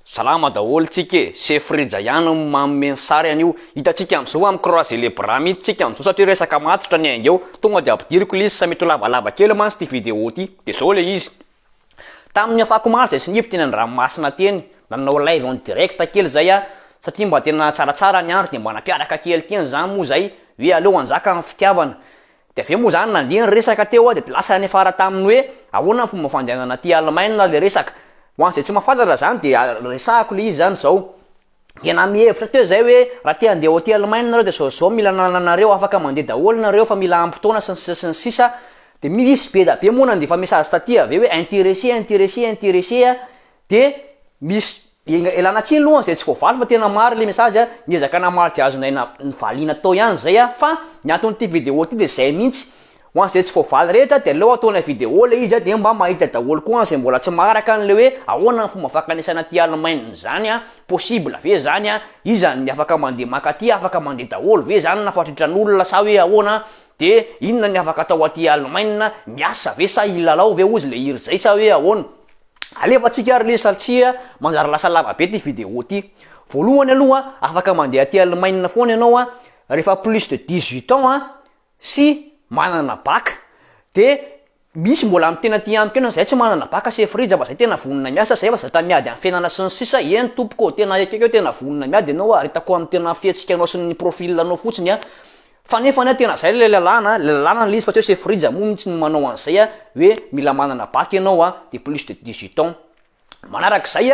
Salama daholo tsika chef Rijayana manome sary an'io hitantsika am'izao amin'ny croisé les bras mihitsika am'izao satria resaka matotra ny aingeo tonga de ampidiriko le izy sa mety lavalava kely mantsy ty vidéo ty de zao le izy tamin'ny afako maro zay sinivo teny an-dranomasina teny nanao live en direct kely zay satria mba tena tsaratsara ny andro de mba napiaraka kely teny zany moa zay hoe aleo anjaka amin'ny fitiavana de aveo moa zany nandeha ny resaka teo de lasa ny fara taminy hoe ahoana ny fomba fandehanana ty Allemagne le resaka ho an'izay tsy mahafantatra zany de resahako le izy zany zao tena mihevitra teo zay hoe raha te handeha hoty Allemagne nareo de zao mila nananareo afaka mandeha daholo nareo fa mila ampitoana sy ny sisa de misy be da be moa nandefa message taty aveo hoe intéressé de misy elana tsiny aloha zay tsy voavaly fa tena maro le message niezaka namaly azonay ny valiana tao ihany zay fa ny antony vidéo ty de zay mihitsy ho an'izay tsy voavaly rehetra de aleo ataona vidéo le izy de mba mahita daholo koa zay mbola tsy maharaka an'le hoe ahoana ny fomba fakanesana ty Allemagne zany possible ve zany izany ny afaka mandeha makaty afaka mandeha daholo ve zany nafatritran'olona sa hoe ahoana de inona ny afaka atao aty Allemagne miasa ve sa ilalao ve ozy le iry zay sa hoe ahoana alefatsika ary le satria manjary lasa lava be ty vidéo ty voalohany aloha afaka mandeha aty Allemagne foana ianao rehefa plus de 18 ans sy manana bac de misy mbola amin'ny tena ty amiko ena zay tsy manana bac chef Rija fa zay tena vonona miasa zay fa zay ta miady amin'ny fiainana sy ny sisa eny tompoko tena ekeko tena vonona miady ianao aritako amin'ny tena fihetsikanao sy ny profil anao fotsiny fa nefa tena zay le lalàna le izy fa tsy hoe chef Rija moa mihitsy ny manao an'izay hoe mila manana bac ianao de plus de 18 ans manarak'izay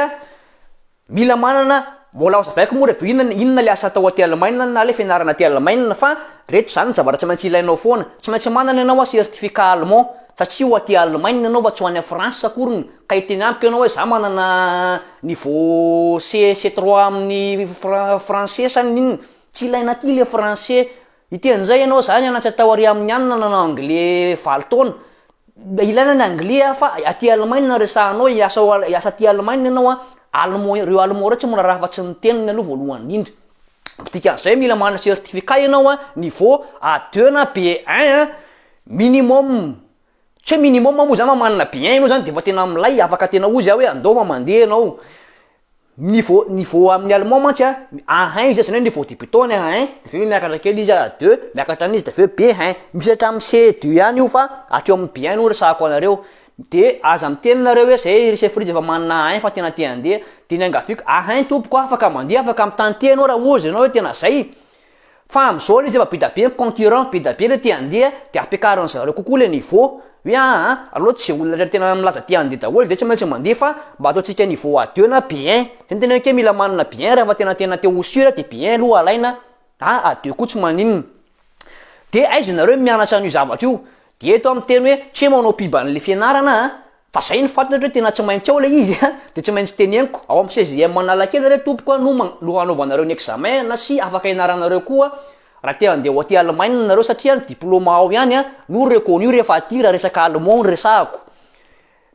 mila manana mbola osavaiko moa rehefa inona le asa atao aty Allemagne na le fianarana aty Allemagne fa rehetra zany zavatra tsy maintsy ilainao foana tsy maintsy manana ianao certificat allemand satria ho aty Allemagne ianao tsy ho any France akoriny ka iteny amiko ianao hoe za manana niveau C3 amin'ny français sany inona tsy ilaina aty le français iten'izay ianao zany anatsy atao ary amin'ny anina nanao anglais 20 taona ilaina ny anglais fa aty Allemagne resahanao hiasa aty Allemagne ianao allemand reo allemand reo tsy mora raha fa tsy ny teniny aloha voalohany indrindra dikan'izay mila manana certificat ianao niveau A2 na B1 minimum tsy minimum moa zany manana B1 ianao zany de fa tena milay afaka tena ozy hoe andao fa mandeha ianao niveau amin'ny allemand mantsy A1 izy zany niveau débutant ny A1 de veo miakatra kely izy A2 miakatra an'izy de veo B1 misy hatramin'ny C2 ihany io fa ateo amin'ny B1 no resahako anareo de aza miteninareo hoe zay chef Rija fa manana A1 fa tena te handeha de ny angafiko A1 tompoko afaka mandeha afaka mitante anao raha ozy anao hoe tena zay fa am'izao izy efa be da be concurrent be da be le te handeha de ampiakariny zareo kokoa le niveau hoe aloha tsy olona tena milaza te handeha daholo de tsy maintsy mandeha fa mba ataontsika niveau A2 na B1 zany tena hoe mila manana B1 rehefa tena te ho sura de B1 aloha alaina A2 koa tsy maninona de aiza nareo mianatra an'io zavatra io de eto amin'ny teny hoe tsy manao piban'le fianarana fa zay ny fantatra hoe tena tsy maintsy ao le izy de tsy maintsy teneniko ao amin'ny 16e analakely re tompoko no hanaovanareo ny examen na sy afaka ianaranareo koa raha te handeha aty Allemagne nareo satria ny diplôme ao ihany no reconnu rehefa aty raha resaka allemand resahako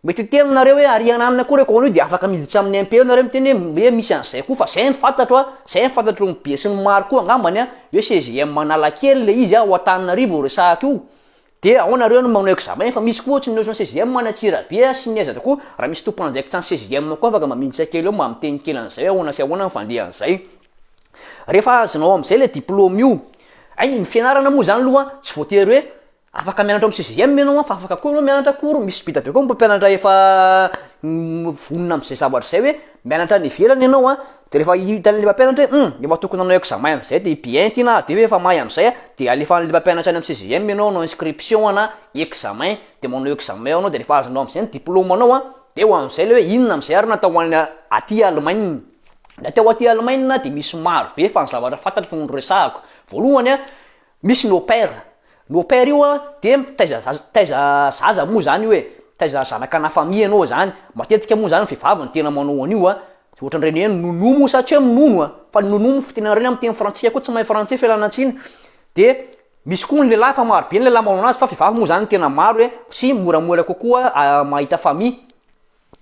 mety teninareo hoe ariana aminy koa reconnu de afaka miditra amin'ny MP nareo miteny hoe misy an'izay koa fa zay ny fantatro ny be sy ny maro koa angambany hoe 16e analakely le izy ao Antananarivo resahako io de ao nareo no manao examen fa misy koa tsy ny 16e manatsira be sy niezatra koa raha misy tompon'anjaikitra ny 16e koa afaka maminditra kely eo mba miteny kely an'izay ahoana sy ahoana ny fandeha an'izay rehefa azonao am'izay le diplôme io ny fianarana moa zany aloha tsy voatery hoe afaka mianatra amin'ny 16e ianao fa afaka koa ianao mianatra kory misy be da be koa mpianatra efa vonona am'izay zavatra zay hoe mianatra ny ivelany ianao de rehefa hitan'le mpampianatra hoe efa tokony anao examen am'izay de bien ty na de hoe efa mahay am'izay de alefan'le mpampianatra any amin'ny 16e ianao anao inscription na examen de manao examen anao de rehefa azonao am'izay ny diplôme anao de ho am'izay le hoe inona am'izay ary natao any aty Allemagne natao aty Allemagne de misy maro be fa ny zavatra fantatro ny resahako voalohany misy ny au pair io de taiza zaza moa zany hoe taiza zanaka na famille anao zany matetika moa zany vehivavy ny tena manao an'io ohatran'ireny hoe nonomo satria minono fa nonomo fitenareny amin'ny teny frantsay koa tsy mahay frantsay fialanantsiny de misy koa ny lehilahy fa maro be ny lehilahy manao anazy fa vehivavy moa zany tena maro hoe sy moramora kokoa mahita famille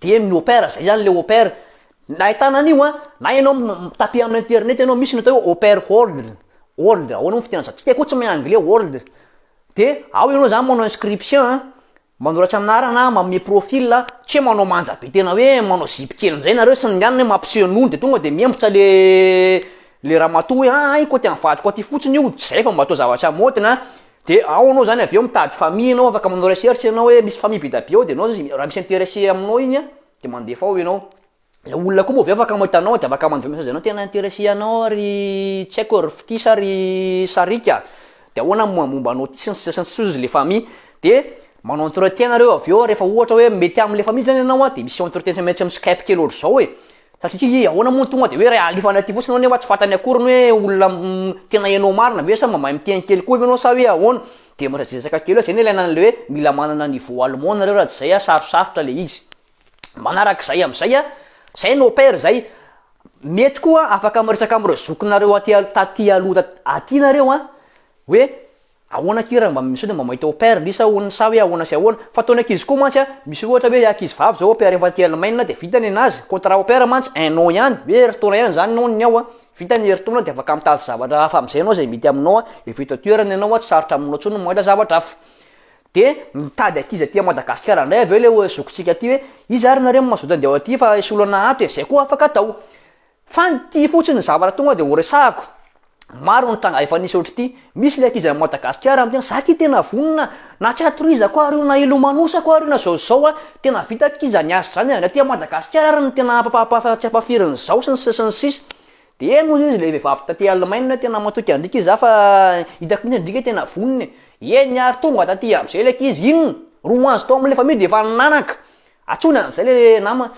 de ny au pair zay zany le au pair na ahitana an'io na ianao tapé amin'ny internet ianao misy natao au pair world ahoana fitenantsika koa tsy mahay anglais world de ao ianao zany manao inscription manoratra aminara na manome profil tsy manao manja be tena hoe manao zipo kely am'izay nareo sy nianina mampiseho anony de tonga de miembotra le ramatoa hoe ai koa tena vadiko aty fotsiny io zay fa mba atao zavatra motina de ao anao zany avy eo mitady famille anao afaka manao recherche anao hoe misy famille be da be ao de anao raha misy intéressé aminao igny de mandefa ao ianao le olona koa moa avy afaka mahita anao de afaka mandray message anao tena intéressé anao ry tsy haiko ry fitisa ry sarika de ahoana momba anao ty sy le famille de manao entretien nareo avy eo rehefa ohatra hoe mety am'le famille zany anao de misy entretien tsy maintsy amin'ny Skype kely ohatry zao hoe satria ahoana moa tonga de hoe ray alifana aty fotsiny anao nefa tsy fantany akoriny hoe olona tena hainao marina ve sa mahay miteny kely koa anao sa hoe ahoana de masajesaka kely zay ilaina an'le hoe mila manana niveau allemand nareo raha zay sarosarotra le izy manarak'izay am'izay zay no père zay mety koa afaka miresaka am'ireo zokinareo taty aloha aty nareo hoe ahoana kira mba misy de mba mahita au père lisa ahoana sa hoe ahoana sy ahoana fa ataony ankizy koa mantsy misy ohatra hoe ankizy vavy zao au père efa ty Allemagne de vitany anazy contrat au père mantsy un an ihany hoe retourna ihany zany nao ny ao vitany retourna de afaka mitady zavatra hafa am'izay anao zay mety aminao evita toerana ianao tsy sarotra aminao tsony mahita zavatra hafa de mitady ankizy aty Madagasikara indray avy eo le zokintsika aty hoe izy ary nareo mazoto andeha aty fa solona ato zay koa afaka atao fa ty fotsiny zavatra tonga de ho resahako maro ny tanga efa nisy ohatry ty misy le ankizy Madagasikara am'tena saky tena vonona na tsy atoriza koa ary na ilo manosa koa ary na zao tena vita ankizy niasa zany aty Madagasikara ary ny tena tsy ampafirin' zao sy ny sisa de moa izy le vehivavy taty Allemagne tena matoky andrika izy fa hitako mihitsy andrika tena vonony eny ary tonga taty am'izay le ankizy ino roa azo tao am'le famille de efa nanaka atsony an'izay le nama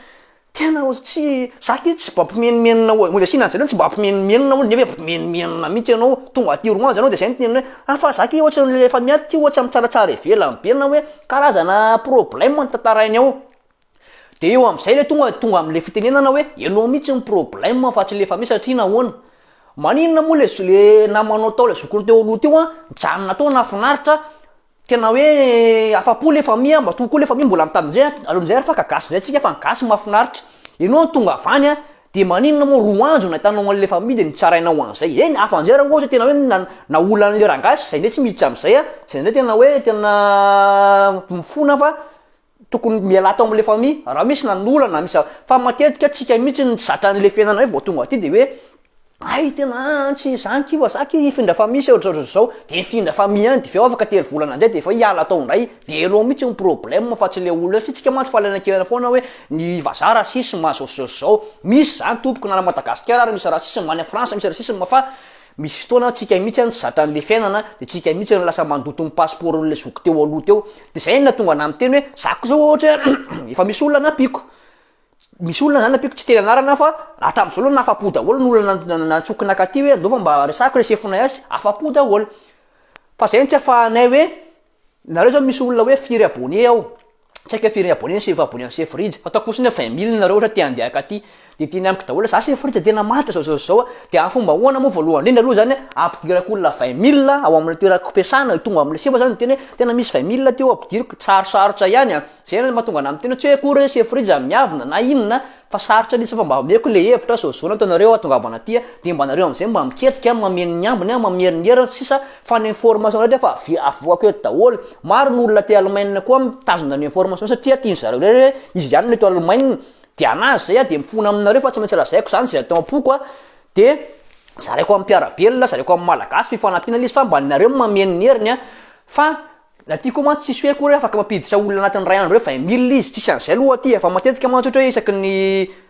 tena tsy saky tsy mba mpimenimenina moa de sina zay tsy mba mpimenimenina moa nefa mpimenimenina mihitsy anao tonga aty roanzy anao de zay nytenany hoe fa saky ohatry le famille ty ohatry am'tsaratsara ivelany be na hoe karazana problème ny tantarainy ao de eo am'izay le tonga am'le fitenenana hoe ianao mihitsy ny problème fa tsy le famille satria nahoana maninona moa le namanao tao le zokony teo aloha teo mijanona tao nafinaritra tena hoe afapo le famille mba tokoa le famille mbola mitady zay alon'izay fa kagasy zay tsika fa gasy mafinaritra ianao tonga avany de maninona moa roanjo nahitanao an'le famille de nitsarainao an'izay eny afanjay raha ohatra tena hoe na olan'le rangasy zay ndray tsy miditra am'izay zay ndray tena hoe tena mifona fa tokony miala tao am'le famille raha misy nanolana misy fa matetika tsika mihitsy ny zatra an'le fiainana hoe vao tonga aty de hoe ay tena tsy zany kiva saky ifindra famille sy ohatr'ohatry zao de ifindra famille any de fa afaka tery volana an'izay de fa hiala tao indray de elo mihitsy ny problème fa tsy le olona satria tsika mantsy falana kelana foana hoe ny vazara sisy mahazao misy zany tompoko na Madagasikara ary misy raha sisy many France misy raha sisy fa misy fotoana tsika mihitsy ny zatra an'le fiainana de tsika mihitsy lasa mandoto ny passeport n'le zoky teo aloha teo de zay na tonga na miteny hoe zako zao ohatra efa misy olona napiko misy olona zany napiko tsy teny anarana fa atam'izao aloha nafapo daholo ny olona nantsokina katy hoe andao fa mba resako resefona asy afapo daholo fa zay ny tsy afahanay hoe nareo zao misy olona hoe firy abonné ao tsy haiko firy abonné sy abonné amin'ny chef-ridge fa ataoko fotsiny 20 000 nareo ohatra te handeha katy de tiany amiko daholo za chef-ridge tena matra zao de amin'ny fomba ahoana moa voalohany indrindra aloha zany ampidirako olona 20 000 ao amin'ny toerako mpiasana tonga am'le sefa zany teny tena misy 20 000 teo ampidiriko sarosarotra ihany zay na mahatonga na miteny tsy akory chef-ridge miavina na inona fa sarotra nisy fa mba meko le hevitra zao natanareo atongavana aty de mba nareo am'izay mba miketrika mameno ny ambiny mamieriniera sisa fa ny information rehetra fa avoako eto daholo maro ny olona te Allemagne koa mitazona ny information satria tiany zareo hoe izy ihany ny to Allemagne de anazy zay de mifona aminareo fa tsy maintsy raha zaiko zany zay atao am-poko de zareko amin'ny mpiarabelona zareko amin'ny malagasy fifanampiana izy fa mba nareo mameno ny heriny fa aty koa mantsy tsisy hoe kory afaka mampiditra olona anatin'ny ray andro hoe 20 000 izy tsisy an'izay aloha aty efa matetika mantsy ohatra hoe isaky ny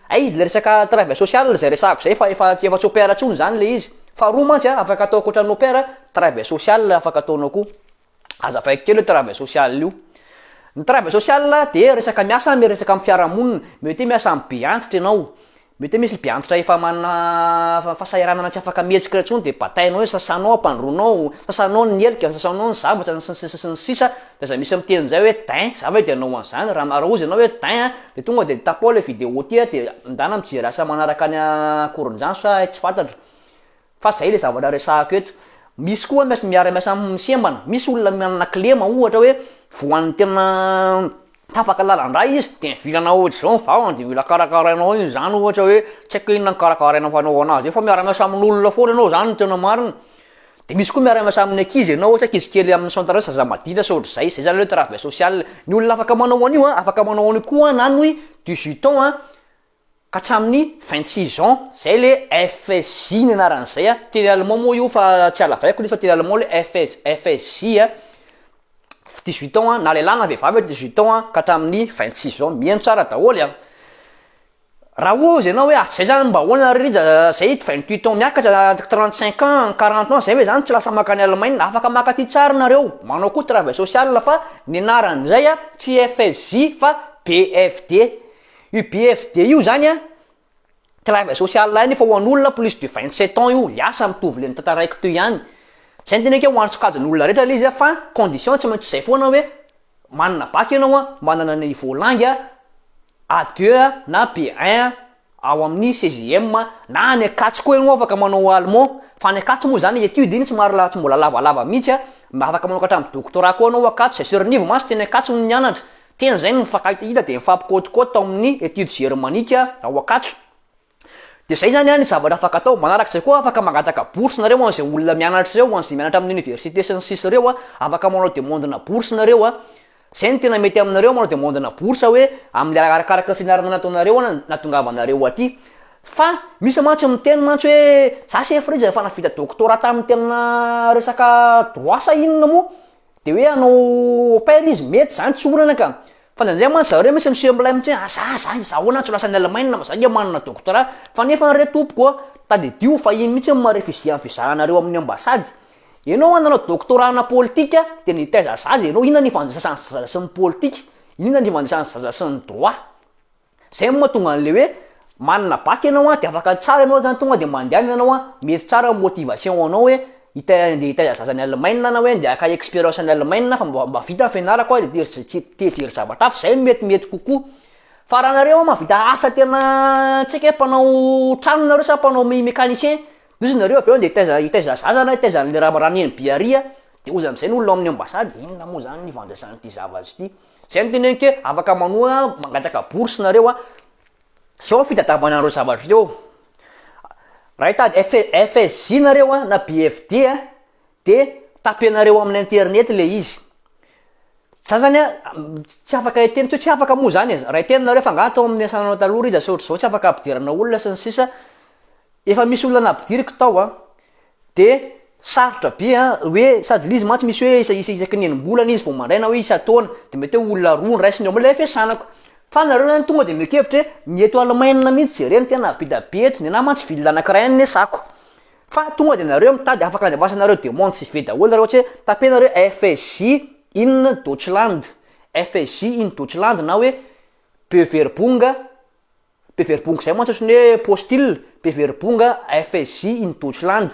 ay le resaka travail social zay resahako zay efa tsy opéra tsony zany le izy fa roa mantsy afaka atao akoatran'ny opéra travail social afaka ataonao koa aza vaiko kely hoe travail social io ny travail social de resaka miasa me resaka amin'ny fiarahamonina mety miasa amin'ny be antitra ianao mety misy be antitra efa manana fahasahiranana tsy afaka mihetsika tsony de batainao hoe sasanao ampandronao sasanao ny helika sasanao ny zavatra sy ny sisa de za misy miteny zay hoe tin za hoe de anao an'izany raha ozy ianao hoe tin de tonga de tapao le vidéo ty de ndana mijery asa manaraka ny akoron'izany sa tsy fantatra fa zay le zavatra resahako eto misy koa miasa misembana misy olona manana klema ohatra hoe voan'ny tena tapaka lalandray izy de vilana ohatra zao fa de mila karakarainao iny zany ohatra hoe tsy haiko inona ny karakarainao fanao anazy fa miara-miasa amin'olona foana anao zany tena marina De misy koa miara-miasa amin'ny ankizy ianao ohatra ankizy kely amin'ny centre zaza maditra sa ohatr'izay, zay zany le travail social. Ny olona afaka manao an'io afaka manao an'io koa na ny 18 ans ka hatramin'ny 26 ans, zay le FSJ ny anaran'izay teny allemand moa io fa tsy alavaiko izy fa teny allemand le FSJ 18 ans na lehilahy na vehivavy 18 ans ka hatramin'ny 26 ans mihaino tsara daholo raha ozy ianao hoe zay zany mba hoana rija zay 28 ans miakatra 35 ans 40 ans zay hoe zany tsy lasa makany Allemagne, afaka maka ty tsara nareo manao koa travail social fa ny anaran'izay tsy FSJ fa BFD. Io BFD io zany travail social iny fa ho an'olona plus de 27 ans io liasa mitovy le tantaraiky toy ihany. Zay tena hoe ho antsokajin'olona rehetra le izy fa condition tsy maintsy zay foana hoe manana bac ianao manana niveau langue A2 na B1 ao amin'ny 16e na any akatsy koa ianao afaka manao allemand fa any akatsy moa zany étude iny tsy mbola lavalava mihitsy afaka manao hatramin'ny doctorat koa anao akatsy. Sur niveau masy teny akatsy ny mianatra tena zay hita de mifampikôtikôty tao amin'ny étude germanika ao akatsy. De zay zany ny zavatra afaka atao manarak'izay koa afaka mangataka bourse nareo ho an'izay olona mianatra reo, ho an'izay mianatra amin'ny université sy ny sisa reo afaka manao demande na bourse nareo zay ny tena mety aminareo manao demande na bourse hoe amin'ny arakaraka fianarana nataonareo natongavanareo aty. Fa misy mantsy miteny mantsy hoe za chef izy fa navita doctorat tamin'ny tena resaka droit sa inona moa de hoe anao au pair izy mety zany tsy olana ka fa ndraindray mantsy zareo misy monsieur mbolay mitsy za hoana tsy lasa ny Allemagne ma zany manana doctorat fa nefa ny retopoko tadidio fa iny mitsy marefusé amin'ny fizahanareo amin'ny ambassade. Ianao nanao doctorat na politika de ny teza zaza ianao inona ny fandraisana zaza sy ny politika, inona ny fandraisana zaza sy ny droit. Zay mahatonga an'le hoe manana bac ianao de afaka tsara ianao zany tonga de mandehana ianao mety tsara motivation anao hoe hiteza zaza ny Allemagne na hoe ndeha aka expérience ny Allemagne fa mba vita fianarako de tejery zavatra hafa zay metimety kokoa. Fa raha nareo mahavita asa tena tsy haiko mpanao trano nareo sa mpanao mécanicien izy nareo aveo de hiteza zaza na hiteza le raha neny biaria de ozy am'izay ny olona amin'ny ambassade inona moa zany ny fandraisan'ity zavatra ity. Zay ny teneniko hoe afaka manoa mangataka bourse nareo sao fitadiavanareo zavatra reo. Raha hitady FSJ nareo na BFD de tapenareo amin'ny internet le izy. Za zany tsy afaka hiteny tsy afaka moa zany raha itenareo fa angato amin'ny asanao taloha izy saotra zao tsy afaka ampidirana olona sy ny sisa. Efa misy olona napidiriko tao de sarotra be hoe sady lizy mantsy misy hoe isaky nenimbolana izy vao mandraina hoe isa taona de mety hoe olona roa ny raisiny ao le fiasanako. Fa nareo zany tonga de mikevitra hoe ny eto Allemagne mihitsy jereny tena bida be eto ny namantsy vily anankiray ny asako. Fa tonga de nareo mitady afaka andevasanareo demande sy ve daholo raha ohatra hoe tapenareo FSJ in Deutschland, FSJ in Deutschland na hoe Bewerbung zay mantsy osiny hoe postille Bewerbung FSJ in Deutschland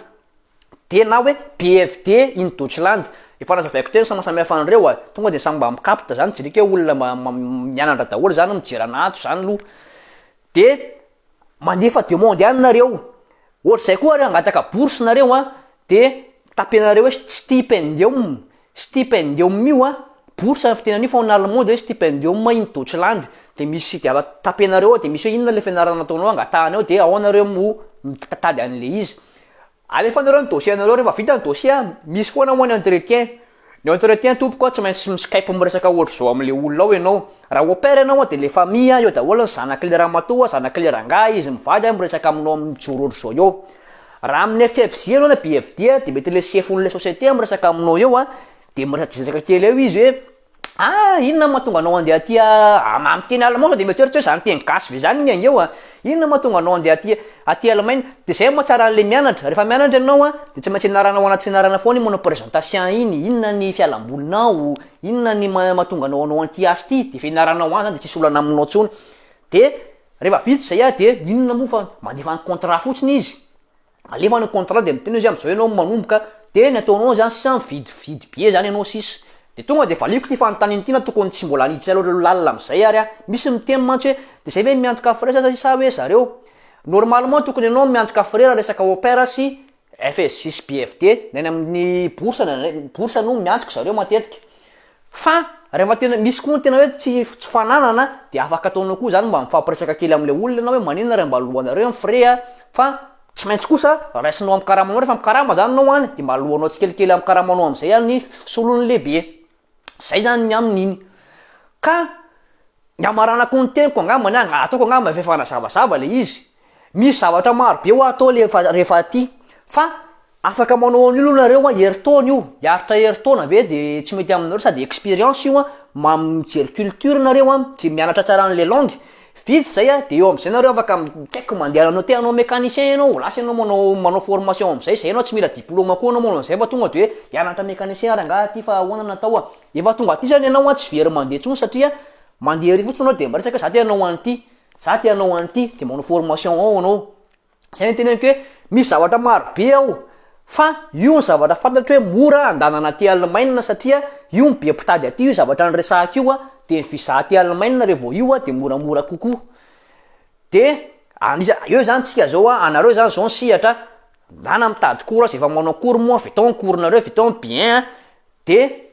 de na hoe BFD in Deutschland. Efa nazavaiko teny samihafa an'ireo tonga de samy mba mikapta zany tsy hoe olona mianatra daholo zany mijery anato zany aloha de mandefa demande ihany nareo. Ohatr'izay koa reo angataka bourse nareo de tapenareo hoe stipendium io bourse ny fitenan'io fa amin'ny allemand de stipendium in Deutschland de misy de tapenareo de misy hoe inona le fianarana nataonao angatahana eo de ao nareo mitady an'le izy. Alefa nareo ny dossier nareo rehefa vita ny dossier misy foana moa ny entretien. Ny entretien tompoko tsy maintsy mi-Skype miresaka ohatra zao am'le olona ao ianao. Raha au pair ianao de le famille eo daholo ny zanaky le ramatoa, zanaky le rangahy izy mivady miresaka aminao amin'ny joro ohatra zao eo. Raha amin'ny FFJ ianao na BFD de mety le chefon'le société miresaka aminao eo de miresaka kely eo izy hoe inona mahatonga anao andeha aty amin'ny teny allemand de mety ohatra hoe zany teny gasy ve zany ny eo inona mahatonga anao andeha aty Allemagne de zay mahatsara an'le mianatra. Rehefa mianatra ianao de tsy maintsy ianaranao anaty fianarana foana manao présentation iny inona ny fialambolinao, inona ny mahatonga anao anty asy ty de fianaranao any zany de tsisy olana aminao tsony. De rehefa vita zay de inona moa fa mandefa ny contrat fotsiny izy. Alefa ny contrat de miteny izy am'zao ianao manomboka de ny ataonao zany sisa mividy be zany ianao sisa. De tonga de valiko ty fanontaniana ty na tokony tsy mbola aniditra lalina am'izay ary misy miteny mantsy hoe de zay hoe miantoka frais sa hoe zareo normalement tokony ianao miantoka frais raha resaka au pair sy FSJ sy BFD neny amin'ny bourse no miantoka zareo matetika. Fa rehefa tena misy koa tena hoe tsy fananana de afaka ataonao koa zany mba mifampiresaka kely am'le olona na hoe manina raha mba alohanareo ny frais fa tsy maintsy kosa raisinao amin'ny karamanao rehefa mikarama zany anao any de mba alohanao tsikelikely amin'ny karamanao am'izay any solony lehibe zay zany ny amin'iny ka ny amaranako ny teniko angambany ataoko angamba efa fanazavazava le izy misy zavatra maro be ho atao rehefa aty fa afaka manao an'io aloha nareo heritaona io hiaritra heritaona ve de tsy mety aminareo sady expérience io mijery culture nareo de mianatra tsara an'le langue vitsy zay de eo am'izay nareo afaka tsaiko mandeha anao te anao mécanicien anao lasa anao manao formation am'izay zay anao tsy mila diplôme koa anao manao zay fa tonga de hoe hianatra mécanicien rangaha ty fa ahoana natao efa tonga aty zany anao tsy very mandeha tsony satria mandeha ry fotsiny anao de mbaresaka za te anao an'ity za te anao an'ity de manao formation ao anao zay ny teneniko hoe misy zavatra maro be ao fa io ny zavatra fantatro hoe mora andanana ty Allemagne satria io ny be mpitady aty io zavatra nyresahako io de ny visa ty Allemagne revo io de moramora kokoa de eo zany tsika zao anareo zany zao sihatra dana mitady cours zay efa manao cours moa vitao cours nareo vitao bien de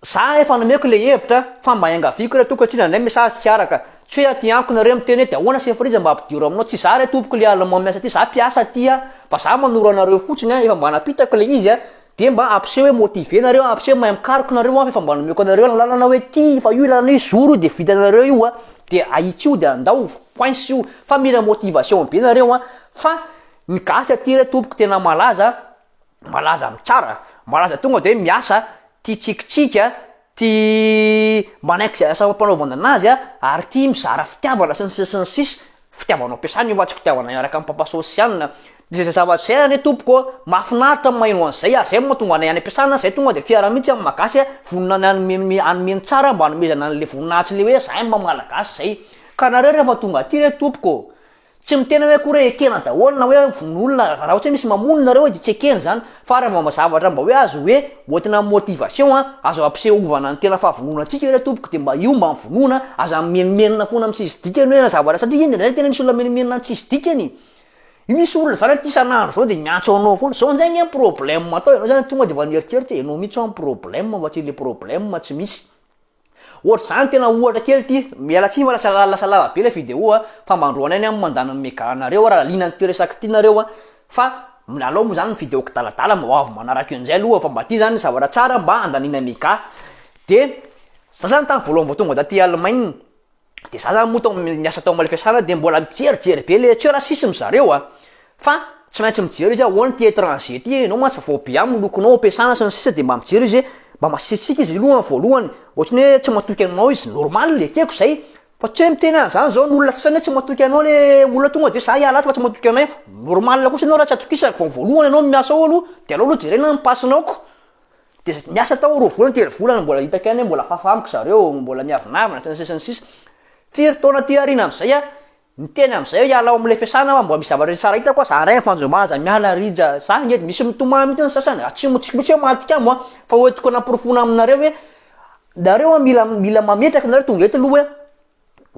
sa efa nameko le hevitra fa mba iangaviko re tokatrina nay message tsy araka tsy hoe aty anko nareo miteny hoe de ahoana sefriza mba ampidiro aminao tsy za re tompoko le allemand miasa ty za piasa ty fa za manoro anareo fotsiny efa mba napitako le izy de mba ampiseho hoe motiver nareo ampiseho mahay mikariko nareo efa mba nomeko anareo lalana hoe ty fa io lalana io zoro de vitanareo io de aitsy io de andao points io fa mila motivation be nareo fa ny gasy aty re tompoko tena malaza mitsara malaza tonga de miasa ty tsikitsika ty manaiky zay asa mpanaovana anazy ary ty mizara fitiavana sy ny sisy fitiavana ampiasana io fa tsy fitiavana iaraka amin'ny papa sosialina de zay zavatra zay ane tompoko mahafinaritra maino an'izay zay mahatonga anay any ampiasana zay tonga de fiara mihitsy amin'ny malagasy vonina anomeny tsara mba hanomezana an'le voninatsy le hoe zay mba malagasy zay ka nareo rehefa tonga aty re tompoko tsy mitena hoe koa re ekena daholo na hoe von'olona raha ohatsy hoe misy mamonina reo de tsy ekena zany fa raha mba zavatra mba hoe azo hoe ohatina motivation azo ampisehovana ny tena fahavononantsika re tompoko de mba io mba mivonona aza menimenina foana am'tsisy dikany hoe zavatra satria iny zany tena misy olona menimenina antsisy dikany misy olona zany ty isan'andro zao de miantso anao foana zao nzay ny problème atao ianao zany tonga de va nieritseritsy enao mihitsy amin'ny problème fa tsy le problème tsy misy ohatra zany tena ohatra kely ty miala tsy fa lasa lava be le vidéo fa mandroanay amin'ny mandana mekanareo raha linany ty resaky ty nareo fa alao moa zany ny vidéo kitalatala mba avy manaraka an'izay aloha fa mba ty zany zavatra tsara mba andanina meka de za zany tamy voalohany vao tonga da ty Allemagne de za zany moa miasa tao amale fiasana de mbola mijerijery be le tsy rasisy zareo fa tsy maintsy mijery izy ahoana ty étranger ty enao ma tsy vaovia amin'ny lokonao ampiasana sy ny sisa de mba mijery izy mba masitsitsika izy aloha voalohany ohatrany hoe tsy matoky aminao izy normal le keko zay fa tsy hoe miteny an'zany zao n'olona sasany hoe tsy matoky anao le olona tonga de za ialaty fa tsy matoky anay fa normal kosa anao raha tsy atokisako fa voalohany anao miasa ao aloha de alao aloha jerena ny pasinaoko de miasa tao roa volana tery volana mbola hitaka any mbola fafamiko zareo mbola miavinavina sy ny sisa firy taona ty arina am'izay ny teny am'izay hoe iala ao am'le fiasana mba misy zavatra tsara hitako za ray fanjomaza miala rija za ngety misy mitomana mihitsy ny sasany tsy hoe matikamo fa hoetiko nampirofona aminareo hoe nareo mila mametraka nareo tonga eto aloha hoe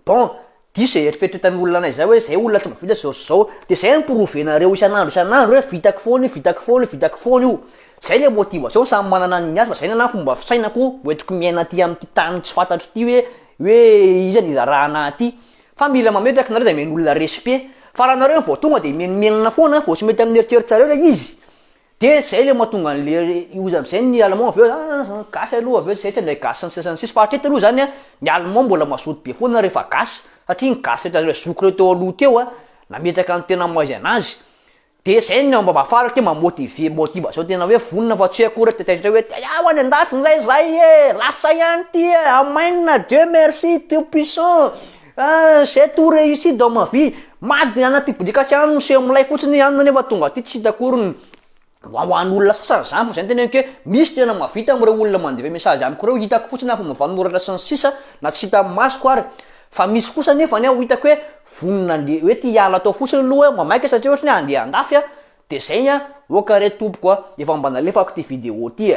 bon disy eritreretan'olona anay zay hoe zay olona tsy mavita zao de zay ny porovenareo isan'andro hoe vitako foana io zay le motivation samy manana ny asa fa zay nana fomba fisainako hoetiko miaina ty amin'ny ty tany tsy fantatro ty hoe izy ny zarahana ty fa mila mametraka nareo de meny olona respect fa raha nareo vao tonga de menimenina foana vao tsy mety amin'ny eritreritry le izy de zay le mahatonga an'le izy am'izay ny allemand aveo gasy aloha aveo zay tendray gasy ny sisy fa hatreto aloha zany ny allemand mbola mazoto be foana rehefa gasy satria ny gasy rehetra zoky reo teo aloha teo nametraka ny tena moizy anazy de zay ny mba mafara ke motivation tena hoe vonina fa tsy akory tetatra hoe ao any andafy zay lasa ihany ty amainina Dieu merci Dieu puissant c'est tout réussi dans ma vie mady ana publication no seho amilay fotsiny ihany nefa tonga aty tsy hitakorony hoan'ny olona sasany zany fa zay tena hoe misy tena mavita am'ireo olona mandeve message amiko reo hitako fotsiny fa mavanoratra sy ny sisa na tsy hita masoko ary fa misy kosa nefa ho hitako hoe vonina andeha hoe ty hiala atao fotsiny aloha mamaika satria ohatrany andeha andafy de zay oka re tompoko efa mba nalefako ty vidéo ty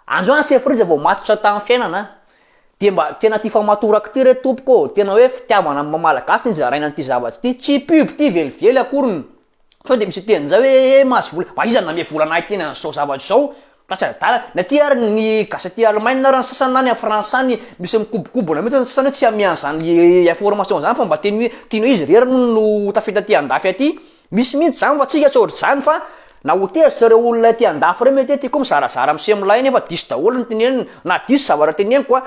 androany sefriza vao matotra tamin'ny fiainana de mba tena ty famatorako ty re tompoko tena hoe fitiavana mamalagasy ny zaraina ty zavatsy ty tsy pub ty velively akoriny sao de misy teny zay hoe mahazo vola mba iza name volanay tena an'zao zavatra zao tatsadala na ty ary ny gasety Allemagne na raha sasany nany a France any misy mikobokobona mihitsy sasany hoe tsy amiany zany information zany fa mba teny hoe tianao izy rery no tafita ty andafy aty misy mihitsy zany fa tsika tsy ohatry zany fa na hotezitra reo olona ty andafy reo mety kom zarazara misemolay nefa diso daholo ny teneniny na diso zavatra teneniko a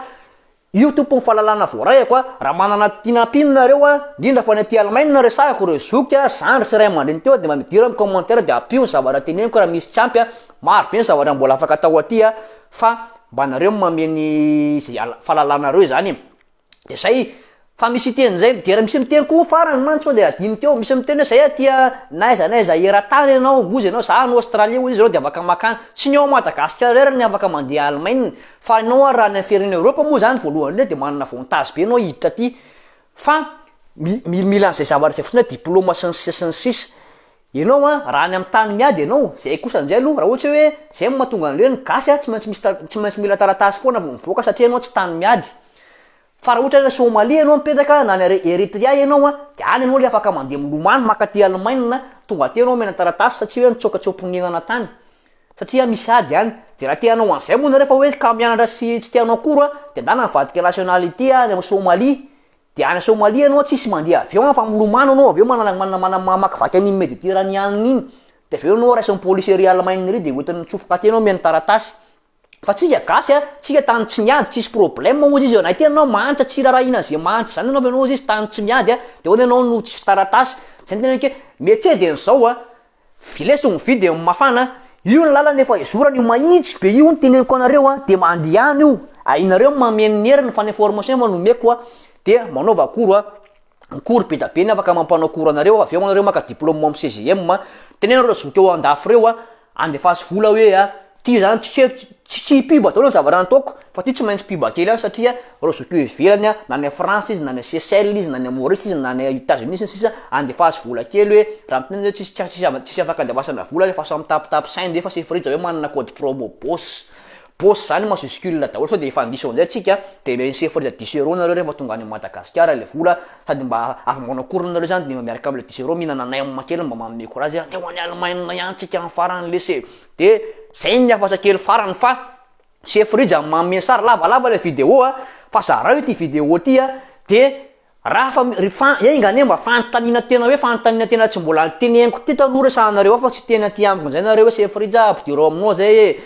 io tompony fahalalana voarayako a raha manana tinapinonareo a indrindra fa ny aty Allemagne resahako reo zoky a zandry ray aman-dreny teo de mba midira amin'ny commentaire de apio ny zavatra teneniko raha misy tsampy a maro be ny zavatra mbola afaka atao aty a fa mba nareo mameny zay fahalalana zany de zay fa misy teny zay de raha misy miteny koa farany mantsy de adiny teo misy miteny hoe zay atia naiza eran-tany ianao ozy ianao za any Australie ozy ianao de afaka makany tsy ny ao Madagasikara rerany afaka mandeha Allemagne fa ianao raha ny firenena Europa moa zany voalohany de manana avantage be ianao hiditra aty fa mila an'izay zavatra zay fotsiny hoe diplôma sy ny sisa ianao a raha ny amin'ny tany miady ianao zay kosa an'izay aloha raha ohatra hoe zay mahatonga an'ireny gasy a tsy maintsy mila taratasy foana vao mivoaka satria ianao tsy tany miady fa raha ohatra hoe Somalia ianao mipetaka na ny Eritrea ianao a de any ianao le afaka mandeha milomano makaty Allemagne tonga aty ianao mena taratasy satria hoe mitsokatsomponenana tany satria misy ady any de raha tianao an'izay moa nareo fa hoe ka mianatra sy tsy tianao akory de ndana mivadika nationalité any amin'ny Somalia de any Somalia ianao tsisy mandeha avion fa milomano ianao aveo manana mamakivaky any Méditerranéenne iny de aveo ianao raisin'ny polisy ery Allemagne ry de hoentin'ny mitsofoka aty ianao mena taratasy fa tsika gasy a tsika tany tsy miady tsisy problème moa izy na ity ianao manitra tsy rarahina zay manitra zany ianao ianao izy tany tsy miady a de hoana ianao no tsisy taratasy zay tena hoe métier de n'zao a vilesy mividy mafana io ny lalana efa izorany io mahitsy be io ny teneniko anareo a de mandiany io ainareo mameny ny heriny fa ny information manomeko a de manaova akory a cours be da be ny afaka mampanao cours anareo aveo anareo maka diplôme amin'ny CGM tenenareo zoky eo andafy reo a andefasy vola hoe a ty zany tsy piba atao zavatra nataoko fa ty tsy maintsy piba kely satria reo zoky ivelany na ny France izy na ny Seychelles izy na ny Maurice izy na ny États-Unis sisa andefasy vola kely hoe raha miteny hoe tsisy afaka andefasana vola fa samy tapitapy sainy de fa sefrija hoe manana code promo boss zany majuscule daholo sao de efa andiso an'izay tsika de sefrija 10 € nareo rehefa tonga any Madagasikara le vola sady mba afaka manao cours nareo zany de miaraka am'le 10 € mihinana naima kely mba manome courage de ho any Allemagne ihany tsika amin'ny farany lese de zay ny afasa kely farany fa sefrija manome sary lavalava le vidéo fa zara io ty vidéo ty de raha engane mba fanontaniana tena hoe fanontaniana tena tsy mbola teneniko ty taloha resahanareo fa tsy tena ty amiko zay nareo hoe sefrija ampidirao aminao zay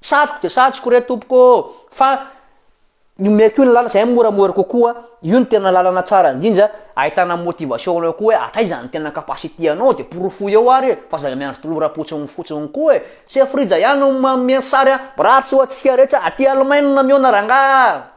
satroko de satroko re tompoko fa nomeko io ny lalana zay moramora kokoa io ny tena lalana tsara indrindra ahitana motivation anao koa hoe ataizany tena capacité anao de porofo eo ary fa zaga miandry tolora-potsiny koa sefrija ihany manome sary ratsy ho atsika rehetra aty Allemagne miona ranga